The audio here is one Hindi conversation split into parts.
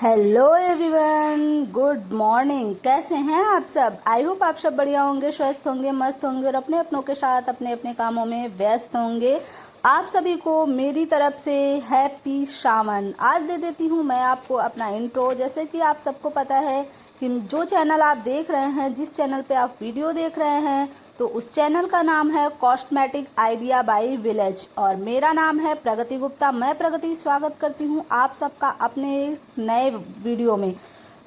Hello everyone, good morning. कैसे हैं आप सब? आई होप आप सब बढ़िया होंगे, स्वस्थ होंगे, मस्त होंगे और अपने अपनों के साथ अपने अपने कामों में व्यस्त होंगे। आप सभी को मेरी तरफ से हैप्पी सावन। आज दे देती हूँ मैं आपको अपना इंट्रो। जैसे कि आप सबको पता है कि जो चैनल आप देख रहे हैं, जिस चैनल पे आप वीडियो देख रहे हैं, तो उस चैनल का नाम है कॉस्मेटिक आइडिया बाय विलेज और मेरा नाम है प्रगति गुप्ता। मैं प्रगति स्वागत करती हूँ आप सबका अपने नए वीडियो में।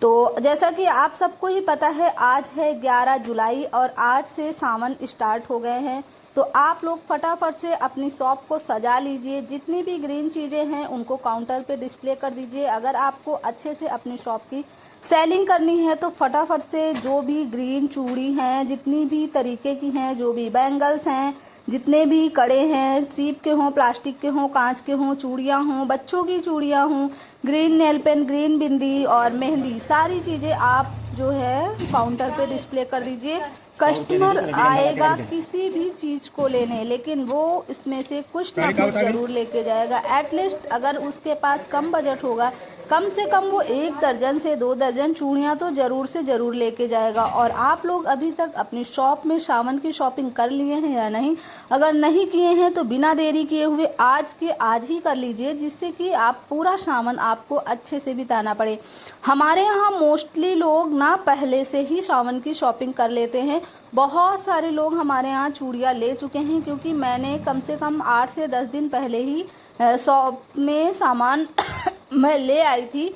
तो जैसा कि आप सबको ही पता है, आज है 11 जुलाई और आज से सावन स्टार्ट हो गए हैं। तो आप लोग फटाफट से अपनी शॉप को सजा लीजिए। जितनी भी ग्रीन चीज़ें हैं उनको काउंटर पे डिस्प्ले कर दीजिए। अगर आपको अच्छे से अपनी शॉप की सेलिंग करनी है तो फटाफट से जो भी ग्रीन चूड़ी हैं, जितनी भी तरीके की हैं, जो भी बैंगल्स हैं, जितने भी कड़े हैं, सीप के हों, प्लास्टिक के हों, कांच के हों, चूड़ियाँ हों, बच्चों की चूड़ियाँ हों, ग्रीन नेल पेन, ग्रीन बिंदी और मेहंदी, सारी चीज़ें आप जो है काउंटर पे डिस्प्ले कर दीजिए। कस्टमर आएगा किसी भी चीज को लेने, लेकिन वो इसमें से कुछ ना कुछ जरूर लेके जाएगा। एटलीस्ट अगर उसके पास कम बजट होगा, कम से कम वो 1 दर्जन से 2 दर्जन चूड़ियाँ तो जरूर से जरूर लेके जाएगा। और आप लोग अभी तक अपनी शॉप में सावन की शॉपिंग कर लिए हैं या नहीं? अगर नहीं किए हैं तो बिना देरी किए हुए आज के आज ही कर लीजिए, जिससे कि आप पूरा सावन आपको अच्छे से बिताना पड़े। हमारे यहाँ मोस्टली लोग ना पहले से ही सावन की शॉपिंग कर लेते हैं। बहुत सारे लोग हमारे यहाँ चूड़ियाँ ले चुके हैं, क्योंकि मैंने कम से कम 8 से 10 दिन पहले ही शॉप में सामान मैं ले आई थी,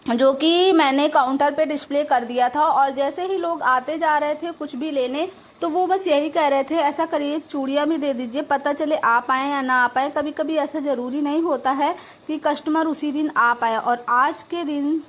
जो कि मैंने काउंटर पे डिस्प्ले कर दिया था। और जैसे ही लोग आते जा रहे थे कुछ भी लेने, तो वो बस यही कह रहे थे, ऐसा करिए चूड़ियाँ भी दे दीजिए, पता चले आ पाए या ना आ पाए। कभी कभी ऐसा ज़रूरी नहीं होता है कि कस्टमर उसी दिन आ पाए। और आज के दिन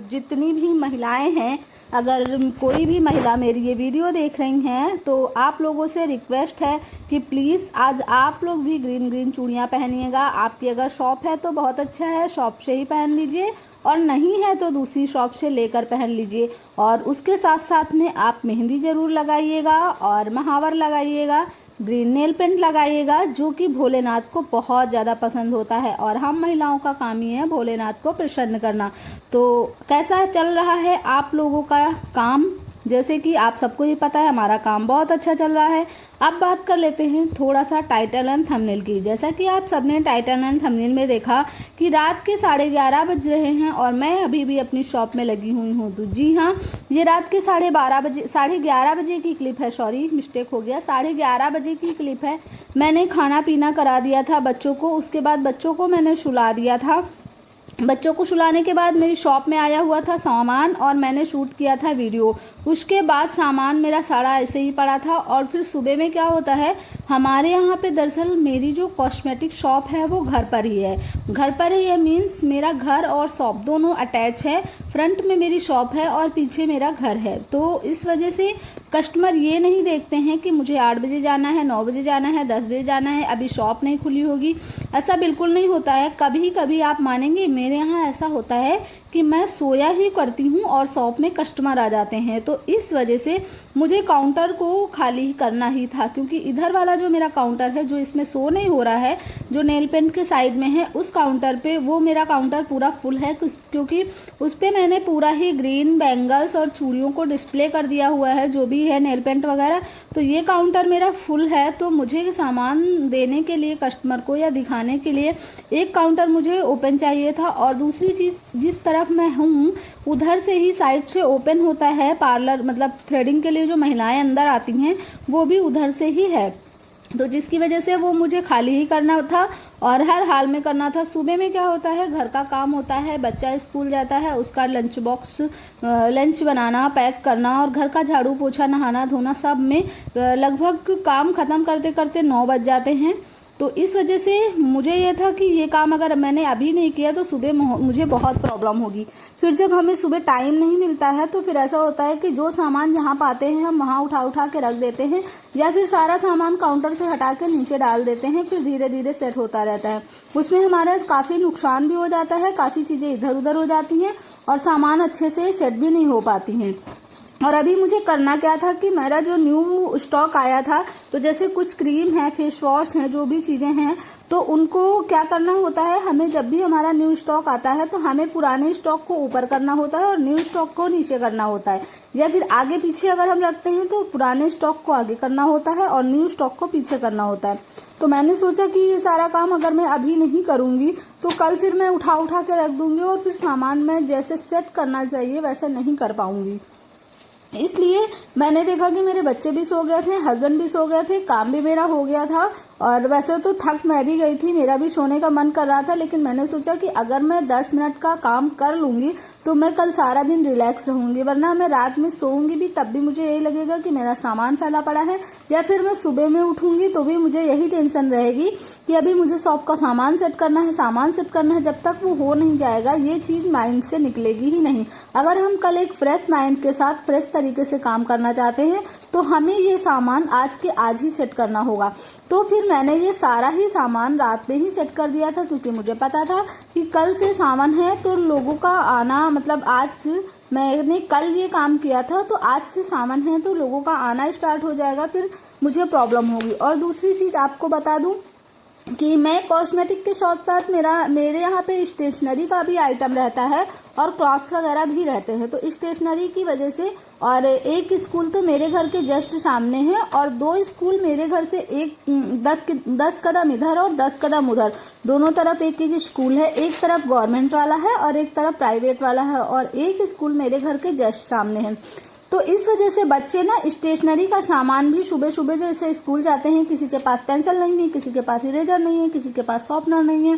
जितनी भी महिलाएं हैं, अगर कोई भी महिला मेरी ये वीडियो देख रही हैं, तो आप लोगों से रिक्वेस्ट है कि प्लीज़ आज आप लोग भी ग्रीन ग्रीन चूड़ियाँ पहनिएगा। आपकी अगर शॉप है तो बहुत अच्छा है, शॉप से ही पहन लीजिए, और नहीं है तो दूसरी शॉप से लेकर पहन लीजिए। और उसके साथ साथ में आप मेहंदी ज़रूर लगाइएगा और महावर लगाइएगा, ग्रीन नेल पेंट लगाइएगा, जो कि भोलेनाथ को बहुत ज़्यादा पसंद होता है। और हम महिलाओं का काम ही है भोलेनाथ को प्रसन्न करना। तो कैसा चल रहा है आप लोगों का काम? जैसे कि आप सबको ही पता है, हमारा काम बहुत अच्छा चल रहा है। अब बात कर लेते हैं थोड़ा सा टाइटल एंड थंबनेल की। जैसा कि आप सबने टाइटल एंड थंबनेल में देखा कि रात के 11:30 बज रहे हैं और मैं अभी भी अपनी शॉप में लगी हुई हूँ। तो जी हाँ, ये रात के 11:30 बजे की क्लिप है। सॉरी, मिस्टेक हो गया, 11:30 बजे की क्लिप है। मैंने खाना पीना करा दिया था बच्चों को, उसके बाद बच्चों को मैंने सुला दिया था। बच्चों को सुलाने के बाद मेरी शॉप में आया हुआ था सामान और मैंने शूट किया था वीडियो। उसके बाद सामान मेरा सारा ऐसे ही पड़ा था। और फिर सुबह में क्या होता है, हमारे यहाँ पे दरअसल मेरी जो कॉस्मेटिक शॉप है वो घर पर ही है। घर पर ही है मीन्स मेरा घर और शॉप दोनों अटैच है। फ्रंट में मेरी शॉप है और पीछे मेरा घर है। तो इस वजह से कस्टमर ये नहीं देखते हैं कि मुझे 8 बजे जाना है, 9 बजे जाना है, 10 बजे जाना है, अभी शॉप नहीं खुली होगी। ऐसा बिल्कुल नहीं होता है। कभी कभी आप मानेंगे, मेरे यहाँ ऐसा होता है कि मैं सोया ही करती हूँ और शॉप में कस्टमर आ जाते हैं। तो इस वजह से मुझे काउंटर को खाली ही करना ही था, क्योंकि इधर वाला जो मेरा काउंटर है, जो इसमें शो नहीं हो रहा है, जो नेल पेंट के साइड में है, उस काउंटर पे वो मेरा काउंटर पूरा फुल है, क्योंकि उस पर मैंने पूरा ही ग्रीन बैंगल्स और चूड़ियों को डिस्प्ले कर दिया हुआ है, जो भी है नेल पेंट वगैरह। तो ये काउंटर मेरा फुल है। तो मुझे सामान देने के लिए कस्टमर को या दिखाने के लिए एक काउंटर मुझे ओपन चाहिए था। और दूसरी चीज़, जिस तरफ मैं हूँ उधर से ही साइड से ओपन होता है पार्लर, मतलब थ्रेडिंग के लिए जो महिलाएं अंदर आती हैं वो भी उधर से ही है। तो जिसकी वजह से वो मुझे खाली ही करना था और हर हाल में करना था। सुबह में क्या होता है, घर का काम होता है, बच्चा स्कूल जाता है, उसका लंच बॉक्स, लंच बनाना, पैक करना और घर का झाड़ू पोछा, नहाना धोना, सब में लगभग काम ख़त्म करते करते 9 बज जाते हैं। तो इस वजह से मुझे ये था कि ये काम अगर मैंने अभी नहीं किया तो सुबह मुझे बहुत प्रॉब्लम होगी। फिर जब हमें सुबह टाइम नहीं मिलता है तो फिर ऐसा होता है कि जो सामान जहाँ पाते हैं हम वहाँ उठा के रख देते हैं, या फिर सारा सामान काउंटर से हटा के नीचे डाल देते हैं। फिर धीरे धीरे सेट होता रहता है। उसमें हमारा काफ़ी नुकसान भी हो जाता है, काफ़ी चीज़ें इधर उधर हो जाती हैं और सामान अच्छे से सेट भी नहीं हो पाती हैं। और अभी मुझे करना क्या था कि मेरा जो न्यू स्टॉक आया था, तो जैसे कुछ क्रीम है, फेस वॉश है, जो भी चीज़ें हैं, तो उनको क्या करना होता है, हमें जब भी हमारा न्यू स्टॉक आता है तो हमें पुराने स्टॉक को ऊपर करना होता है और न्यू स्टॉक को नीचे करना होता है, या फिर आगे पीछे अगर हम रखते हैं तो पुराने स्टॉक को आगे करना होता है और न्यू स्टॉक को पीछे करना होता है। तो मैंने सोचा कि ये सारा काम अगर मैं अभी नहीं करूँगी तो कल फिर मैं उठा के रख दूँगी और फिर सामान मैं जैसे सेट करना चाहिए वैसे नहीं कर पाऊँगी। इसलिए मैंने देखा कि मेरे बच्चे भी सो गए थे, हस्बैंड भी सो गए थे, काम भी मेरा हो गया था, और वैसे तो थक मैं भी गई थी, मेरा भी सोने का मन कर रहा था, लेकिन मैंने सोचा कि अगर मैं 10 मिनट का काम कर लूँगी तो मैं कल सारा दिन रिलैक्स रहूँगी, वरना मैं रात में सोऊंगी भी तब भी मुझे यही लगेगा कि मेरा सामान फैला पड़ा है, या फिर मैं सुबह में उठूँगी तो भी मुझे यही टेंशन रहेगी कि अभी मुझे शॉप का सामान सेट करना है, सामान सेट करना है। जब तक वो हो नहीं जाएगा ये चीज़ माइंड से निकलेगी ही नहीं। अगर हम कल एक फ्रेश माइंड के साथ फ्रेश तरीके से काम करना चाहते हैं तो हमें ये सामान आज के आज ही सेट करना होगा। तो फिर मैंने ये सारा ही सामान रात में ही सेट कर दिया था, क्योंकि मुझे पता था कि कल से सामान है तो लोगों का आना, मतलब आज मैंने कल ये काम किया था तो आज से सामान है तो लोगों का आना स्टार्ट हो जाएगा, फिर मुझे प्रॉब्लम होगी। और दूसरी चीज़ आपको बता दूं कि मैं कॉस्मेटिक के साथ साथ मेरे यहाँ पे स्टेशनरी का भी आइटम रहता है और क्लॉथ्स वगैरह भी रहते हैं। तो स्टेशनरी की वजह से, और एक स्कूल तो मेरे घर के जस्ट सामने है और 2 स्कूल मेरे घर से 10 कदम इधर और 10 कदम उधर, दोनों तरफ एक एक स्कूल है। एक तरफ गवर्नमेंट वाला है और एक तरफ प्राइवेट वाला है, और एक स्कूल मेरे घर के जस्ट सामने है। तो इस वजह से बच्चे ना स्टेशनरी का सामान भी सुबह सुबह जैसे स्कूल जाते हैं, किसी के पास पेंसिल नहीं है, किसी के पास इरेजर नहीं है, किसी के पास शॉर्पनर नहीं है,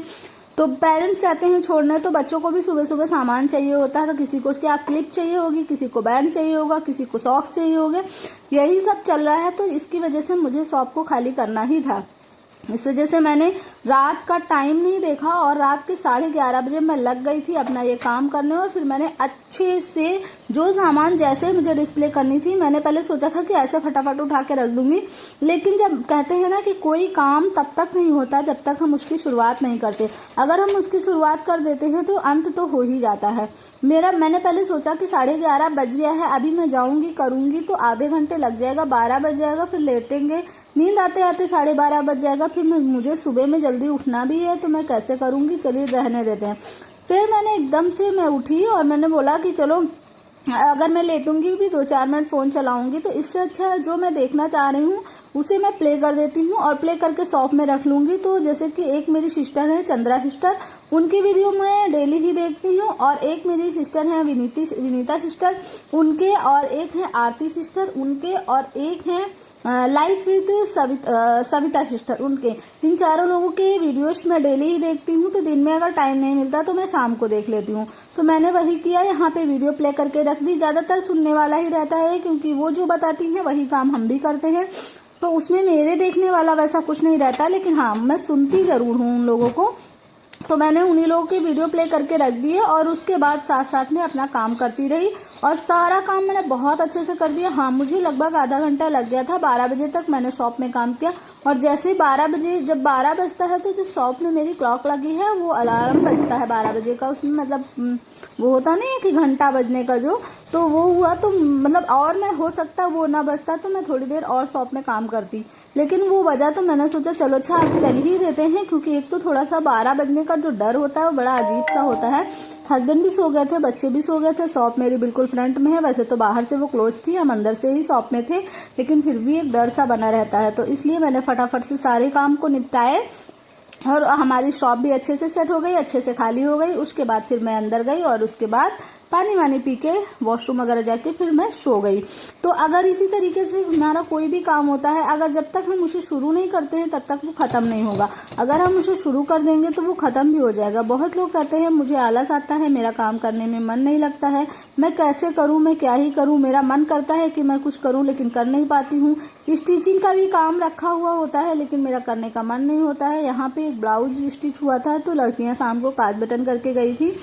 तो पेरेंट्स चाहते हैं छोड़ने, तो बच्चों को भी सुबह सुबह सामान चाहिए होता है। तो किसी को क्या क्लिप चाहिए होगी, किसी को बैंड चाहिए होगा, किसी को सॉक्स चाहिए होंगे, यही सब चल रहा है। तो इसकी वजह से मुझे शॉप को खाली करना ही था। इस वजह से मैंने रात का टाइम नहीं देखा और रात के 11:30 बजे मैं लग गई थी अपना ये काम करने। और फिर मैंने अच्छे से जो सामान जैसे मुझे डिस्प्ले करनी थी, मैंने पहले सोचा था कि ऐसे फटाफट उठा के रख दूंगी, लेकिन जब कहते हैं ना कि कोई काम तब तक नहीं होता जब तक हम उसकी शुरुआत नहीं करते। अगर हम उसकी शुरुआत कर देते हैं तो अंत तो हो ही जाता है। मैंने पहले सोचा कि 11:30 बज गया है, अभी मैं जाऊंगी करूंगी तो आधे घंटे लग जाएगा, 12 बज जाएगा, फिर लेटेंगे, नींद आते आते 12:30 बज जाएगा, फिर मुझे सुबह में जल्दी उठना भी है तो मैं कैसे करूंगी, चलिए रहने देते हैं। फिर मैंने एकदम से मैं उठी और मैंने बोला कि चलो अगर मैं लेटूंगी भी 2-4 मिनट फ़ोन चलाऊंगी तो इससे अच्छा है जो मैं देखना चाह रही हूँ उसे मैं प्ले कर देती हूँ और प्ले करके शॉप में रख लूँगी। तो जैसे कि एक मेरी सिस्टर है चंद्रा सिस्टर, उनकी वीडियो मैं डेली ही देखती हूँ, और एक मेरी सिस्टर है विनीता सिस्टर उनके, और एक है आरती सिस्टर उनके, और एक है लाइफ विद सविता सिस्टर उनके। इन चारों लोगों के वीडियोस मैं डेली ही देखती हूँ। तो दिन में अगर टाइम नहीं मिलता तो मैं शाम को देख लेती हूँ। तो मैंने वही किया, यहाँ पे वीडियो प्ले करके रख दी। ज़्यादातर सुनने वाला ही रहता है क्योंकि वो जो बताती हैं वही काम हम भी करते हैं, तो उसमें मेरे देखने वाला वैसा कुछ नहीं रहता, लेकिन हाँ मैं सुनती ज़रूर हूँ उन लोगों को। तो मैंने उन्हीं लोगों की वीडियो प्ले करके रख दिए और उसके बाद साथ साथ में अपना काम करती रही और सारा काम मैंने बहुत अच्छे से कर दिया। हाँ, मुझे लगभग आधा घंटा लग गया था। 12 बजे तक मैंने शॉप में काम किया और जैसे ही 12 बजे, जब 12 बजता है तो जो शॉप में मेरी क्लॉक लगी है वो अलार्म बजता है 12 बजे का, उसमें मतलब वो होता नहीं है कि घंटा बजने का जो, तो वो हुआ तो मतलब, और मैं हो सकता वो ना बजता तो मैं थोड़ी देर और शॉप में काम करती, लेकिन वो बजा तो मैंने सोचा चलो अच्छा आप चल ही देते हैं, क्योंकि एक तो थोड़ा सा 12 बजने का जो डर होता है वो बड़ा अजीब सा होता है। हस्बैंड भी सो गए थे, बच्चे भी सो गए थे, शॉप मेरी बिल्कुल फ्रंट में है, वैसे तो बाहर से वो क्लोज थी, हम अंदर से ही शॉप में थे, लेकिन फिर भी एक डर सा बना रहता है। तो इसलिए मैंने फटाफट से सारे काम को निपटाए और हमारी शॉप भी अच्छे से सेट हो गई, अच्छे से खाली हो गई। उसके बाद फिर मैं अंदर गई और उसके बाद पानी वानी पी के वॉशरूम वगैरह जाके फिर मैं सो गई। तो अगर इसी तरीके से हमारा कोई भी काम होता है, अगर जब तक हम उसे शुरू नहीं करते हैं तब तक वो ख़त्म नहीं होगा। अगर हम उसे शुरू कर देंगे तो वो ख़त्म भी हो जाएगा। बहुत लोग कहते हैं मुझे आलस आता है, मेरा काम करने में मन नहीं लगता है, मैं कैसे करूँ, मैं क्या ही करूँ, मेरा मन करता है कि मैं कुछ करूँ लेकिन कर नहीं पाती हूँ। स्टिचिंग का भी काम रखा हुआ होता है लेकिन मेरा करने का मन नहीं होता है। यहाँ पे एक ब्लाउज स्टिच हुआ था तो लड़कियाँ शाम को काज बटन करके गई थी।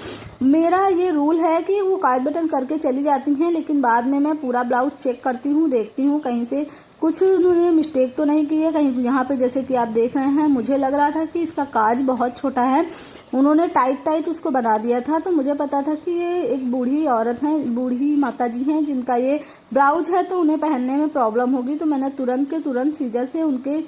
मेरा ये रूल है कि वो काज बटन करके चली जाती हैं, लेकिन बाद में मैं पूरा ब्लाउज चेक करती हूँ, देखती हूँ कहीं से कुछ उन्होंने मिस्टेक तो नहीं की है कहीं यहाँ पे, जैसे कि आप देख रहे हैं मुझे लग रहा था कि इसका काज बहुत छोटा है, उन्होंने टाइट उसको बना दिया था। तो मुझे पता था कि ये एक बूढ़ी औरत है, बूढ़ी माता जी हैं जिनका ये ब्लाउज है तो उन्हें पहनने में प्रॉब्लम होगी। तो मैंने तुरंत के तुरंत सीजर से उनके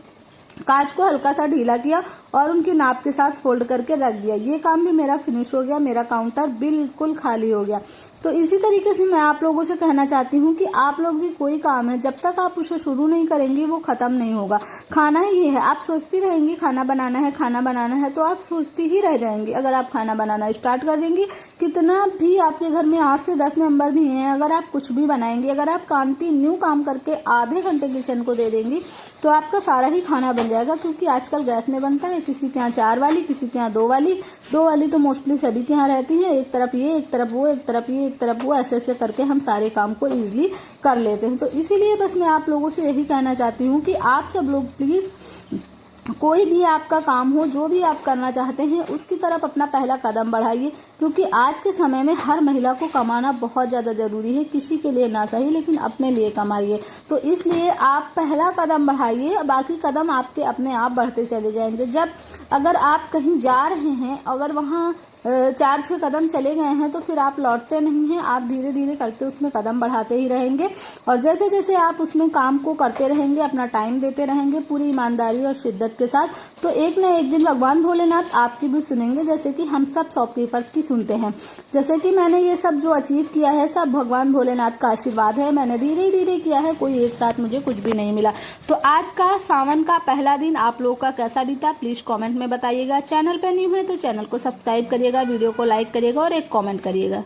काज को हल्का सा ढीला किया और उनकी नाप के साथ फोल्ड करके रख दिया। ये काम भी मेरा फिनिश हो गया, मेरा काउंटर बिल्कुल खाली हो गया। तो इसी तरीके से मैं आप लोगों से कहना चाहती हूँ कि आप लोग भी कोई काम है जब तक आप उसे शुरू नहीं करेंगे वो खत्म नहीं होगा। खाना ही है, आप सोचती रहेंगी खाना बनाना है खाना बनाना है, तो आप सोचती ही रह जाएंगी। अगर आप खाना बनाना स्टार्ट कर देंगी, कितना भी आपके घर में 8 से 10 मेंबर भी हैं, अगर आप कुछ भी बनाएंगी, अगर आप कंटिन्यू काम करके आधे घंटे किचन को दे देंगी तो आपका सारा ही खाना बन जाएगा। क्योंकि आजकल गैस में बनता है, किसी के यहाँ 4 वाली, किसी के यहाँ 2 वाली, 2 वाली तो मोस्टली सभी के यहाँ रहती है। एक तरफ ये, एक तरफ वो, एक तरफ ये, एक तरफ वो, ऐसे ऐसे करके हम सारे काम को इजीली कर लेते हैं। तो इसीलिए बस मैं आप लोगों से यही कहना चाहती हूँ कि आप सब लोग प्लीज़ कोई भी आपका काम हो, जो भी आप करना चाहते हैं उसकी तरफ अपना पहला कदम बढ़ाइए। क्योंकि आज के समय में हर महिला को कमाना बहुत ज़्यादा ज़रूरी है, किसी के लिए ना सही लेकिन अपने लिए कमाइए। तो इसलिए आप पहला कदम बढ़ाइए, बाकी कदम आपके अपने आप बढ़ते चले जाएंगे। जब अगर आप कहीं जा रहे हैं, अगर वहाँ 4-6 कदम चले गए हैं तो फिर आप लौटते नहीं हैं, आप धीरे धीरे करके उसमें कदम बढ़ाते ही रहेंगे। और जैसे जैसे आप उसमें काम को करते रहेंगे, अपना टाइम देते रहेंगे पूरी ईमानदारी और शिद्दत के साथ, तो एक न एक दिन भगवान भोलेनाथ आपकी भी सुनेंगे, जैसे कि हम सब शॉपकीपर्स की सुनते हैं। जैसे कि मैंने ये सब जो अचीव किया है सब भगवान भोलेनाथ का आशीर्वाद है, मैंने धीरे धीरे किया है, कोई एक साथ मुझे कुछ भी नहीं मिला। तो आज का सावन का पहला दिन आप लोगों का कैसा बीता प्लीज़ कॉमेंट में बताइएगा। चैनल पर न्यू है तो चैनल को सब्सक्राइब करिएगा, वीडियो को लाइक करिएगा और एक कॉमेंट करिएगा।